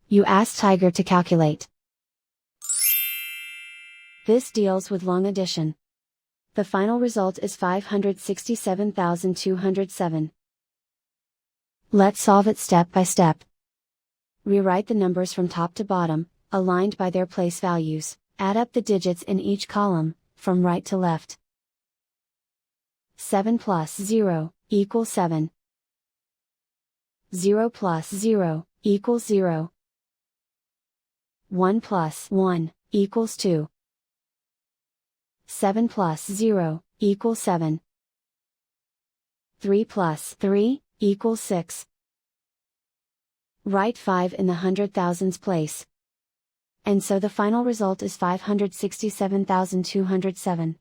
You ask Tiger to calculate. This deals with long addition. The final result is 567,207. Let's solve it step by step. Rewrite the numbers from top to bottom, aligned by their place values. Add up the digits in each column, from right to left. 7 plus 0 equals 7. 0 plus 0 equals 0. 1 plus 1 equals 2. 7 plus 0 equals 7. 3 plus 3 equals 6. Write 5 in the hundred thousands place. And so the final result is 567,207.